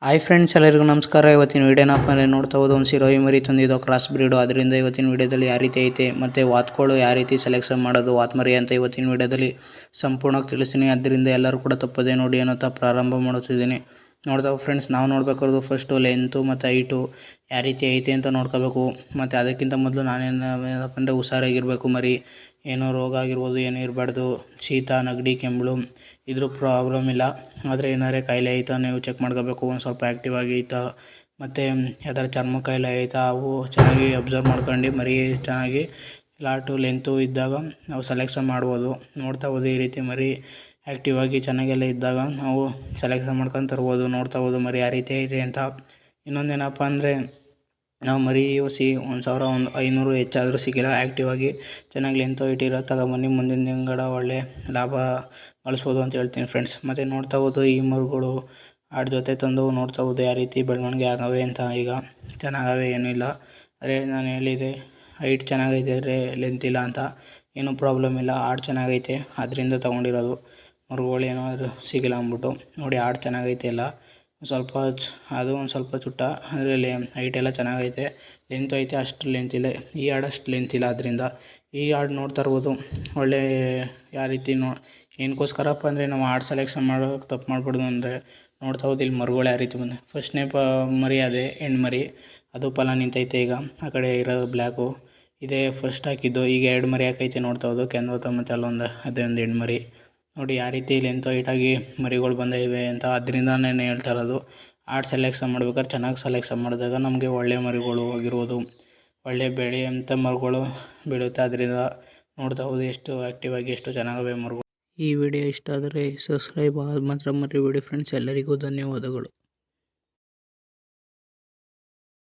Hi friends, ಎಲ್ಲರಿಗೂ ನಮಸ್ಕಾರ. ಇವತ್ತಿನ ವೀಡಿಯೋನಪ್ಪ ಅಂದರೆ ನೋಡ್ತಾ ಹೋದ ಒಂದು ಸಿರೋಹಿ ಮರಿ ತಂದಿದ್ದು ಕ್ರಾಸ್ ಬ್ರೀಡು. ಅದರಿಂದ ಇವತ್ತಿನ ವೀಡಿಯೋದಲ್ಲಿ ಯಾವ ರೀತಿ ಐತೆ ಮತ್ತು ವಾತ್ಗಳು ಯಾವ ರೀತಿ ಸೆಲೆಕ್ಷನ್ ಮಾಡೋದು ವಾತ್ ಮರಿ ಅಂತ ಇವತ್ತಿನ ವೀಡಿಯೋದಲ್ಲಿ ಸಂಪೂರ್ಣವಾಗಿ ತಿಳಿಸ್ತೀನಿ. ಅದರಿಂದ ಎಲ್ಲರೂ ಕೂಡ ತಪ್ಪದೇ ನೋಡಿ ಅನ್ನೋಂಥ ಪ್ರಾರಂಭ ಮಾಡುತ್ತಿದ್ದೀನಿ. ನೋಡ್ತಾ ಫ್ರೆಂಡ್ಸ್, ನಾವು ನೋಡಬೇಕಾದ್ರು ಫಸ್ಟು ಲೆಂತು ಮತ್ತು ಹೈಟು ಯಾವ ರೀತಿ ಐತೆ ಅಂತ ನೋಡ್ಕೋಬೇಕು. ಮತ್ತು ಅದಕ್ಕಿಂತ ಮೊದಲು ನಾನೇನಪ್ಪ ಅಂದರೆ ಹುಷಾರಾಗಿರಬೇಕು. ಮರಿ ಏನೋ ರೋಗ ಆಗಿರ್ಬೋದು, ಏನೂ ಇರಬಾರ್ದು. ಶೀತ, ನೆಗಡಿ, ಕೆಮ್ಮು ಇದ್ರೂ ಪ್ರಾಬ್ಲಮ್ ಇಲ್ಲ. ಆದರೆ ಏನಾರೇ ಕಾಯಿಲೆ ಐತಾ ನೀವು ಚೆಕ್ ಮಾಡ್ಕೋಬೇಕು. ಒಂದು ಸ್ವಲ್ಪ ಆ್ಯಕ್ಟಿವ್ ಆಗಿ ಐತಾ ಮತ್ತು ಯಾವ್ದಾರು ಚರ್ಮ ಕಾಯಿಲೆ ಐತಾ ಅವು ಚೆನ್ನಾಗಿ ಅಬ್ಸರ್ವ್ ಮಾಡ್ಕೊಂಡು ಮರಿ ಚೆನ್ನಾಗಿ ಲಾಟು ಲೆಂತು ಇದ್ದಾಗ ನಾವು ಸೆಲೆಕ್ಷನ್ ಮಾಡ್ಬೋದು. ನೋಡ್ತಾ ಹೋದ ಈ ರೀತಿ ಮರಿ ಆ್ಯಕ್ಟಿವ್ ಆಗಿ ಚೆನ್ನಾಗೆಲ್ಲ ಇದ್ದಾಗ ನಾವು ಸೆಲೆಕ್ಷನ್ ಮಾಡ್ಕೊಂಡು ತರ್ಬೋದು. ನೋಡ್ತಾ ಹೋದ ಮರಿ ಯಾವ ರೀತಿ ಐತೆ ಅಂತ. ಇನ್ನೊಂದೇನಪ್ಪ ಅಂದರೆ ನಾವು ಮರಿ ಒಸಿ 1,500 ಹೆಚ್ಚಾದರೂ ಸಿಕ್ಕಿಲ್ಲ. ಆ್ಯಕ್ಟಿವ್ ಆಗಿ ಚೆನ್ನಾಗಿ ಲೆಂತ್ ಹೈಟ್ ಇರೋ ತಗೊಬನ್ನಿ. ಮುಂದಿನ ತಿಂಗಳ ಒಳ್ಳೆ ಲಾಭ ಗಳಿಸ್ಬೋದು ಅಂತ ಹೇಳ್ತೀನಿ ಫ್ರೆಂಡ್ಸ್. ಮತ್ತು ನೋಡ್ತಾ ಹೋದು ಈ ಮರುಗಳು ಆಡ್ ಜೊತೆ ತಂದು ನೋಡ್ತಾ ಹೋದು ಯಾವ ರೀತಿ ಬೆಳವಣಿಗೆ ಆಗವೆ ಅಂತ. ಈಗ ಚೆನ್ನಾಗವೆ, ಏನೂ ಇಲ್ಲ. ಅದೇ ನಾನು ಹೇಳಿದೆ, ಹೈಟ್ ಚೆನ್ನಾಗೈತೆ ಆದರೆ ಲೆಂತ್ ಇಲ್ಲ ಅಂತ. ಏನೂ ಪ್ರಾಬ್ಲಮ್ ಇಲ್ಲ, ಆಡ್ ಚೆನ್ನಾಗೈತೆ, ಅದರಿಂದ ತೊಗೊಂಡಿರೋದು. ಮರುಗಳು ಏನಾದರೂ ಸಿಗಿಲ್ಲ ಅಂದ್ಬಿಟ್ಟು ನೋಡಿ. ಆಡ್ ಚೆನ್ನಾಗೈತೆ ಎಲ್ಲ ಸ್ವಲ್ಪ ಅದು ಒಂದು ಸ್ವಲ್ಪ ಚುಟ್ಟ, ಅದರಲ್ಲಿ ಹೈಟ್ ಎಲ್ಲ ಚೆನ್ನಾಗೈತೆ, ಲೆಂತ್ ಐತೆ. ಅಷ್ಟು ಲೆಂತ್ ಇಲ್ಲ, ಈ ಆಡ್ ಅಷ್ಟು ಲೆಂತ್ ಇಲ್ಲ. ಅದರಿಂದ ಈ ಆಡ್ ನೋಡ್ತಾ ಇರ್ಬೋದು ಒಳ್ಳೆ ಯಾವ ರೀತಿ ಏನಕ್ಕೋಸ್ಕರಪ್ಪ ಅಂದರೆ ನಾವು ಆಡ್ ಸೆಲೆಕ್ಷನ್ ಮಾಡೋಕೆ ತಪ್ಪು ಮಾಡ್ಬಾರ್ದು. ಅಂದರೆ ನೋಡ್ತಾ ಹೋದು ಇಲ್ಲಿ ಮರುಗಳು ಯಾವ ರೀತಿ ಬಂದೆ. ಫಸ್ಟ್ನೇ ಮರಿ ಅದೇ ಹೆಣ್ಣು ಮರಿ, ಅದು ಫಲ ನಿಂತೈತೆ. ಈಗ ಆ ಕಡೆ ಇರೋದು ಬ್ಲ್ಯಾಕು, ಇದೇ ಫಸ್ಟ್ ಹಾಕಿದ್ದು. ಈಗ 2 ಮರಿ ಹಾಕೈತೆ ನೋಡ್ತಾ ಹೋದು, ಕೆಂದೋತ ಮತ್ತು ಅಲ್ಲೊಂದು ಅದೊಂದು ಹೆಣ್ಣು ಮರಿ. ನೋಡಿ ಯಾವ ರೀತಿ ಲೆಂತ್ ಹೈಟಾಗಿ ಮರಿಗಳು ಬಂದಿವೆ ಅಂತ. ಅದರಿಂದ ನಾನು ಹೇಳ್ತಾ ಇರೋದು, ಆಡ್ ಸೆಲೆಕ್ಷನ್ ಮಾಡ್ಬೇಕಾದ್ರೆ ಚೆನ್ನಾಗಿ ಸೆಲೆಕ್ಷನ್ ಮಾಡಿದಾಗ ನಮಗೆ ಒಳ್ಳೆ ಮರಿಗಳು ಆಗಿರ್ಬೋದು, ಒಳ್ಳೆ ಬೆಳೆಯಂಥ ಮರಿಗಳು ಬೀಳುತ್ತೆ. ಅದರಿಂದ ನೋಡ್ತಾ ಹೋದು ಎಷ್ಟು ಆ್ಯಕ್ಟಿವ್ ಆಗಿ ಎಷ್ಟು ಚೆನ್ನಾಗವೆ ಮರಿಗಳು. ಈ ವಿಡಿಯೋ ಇಷ್ಟ ಆದರೆ ಸಬ್ಸ್ಕ್ರೈಬ್ ಮಾತ್ರ ಮರಿಬೇಡಿ ಫ್ರೆಂಡ್ಸ್. ಎಲ್ಲರಿಗೂ ಧನ್ಯವಾದಗಳು.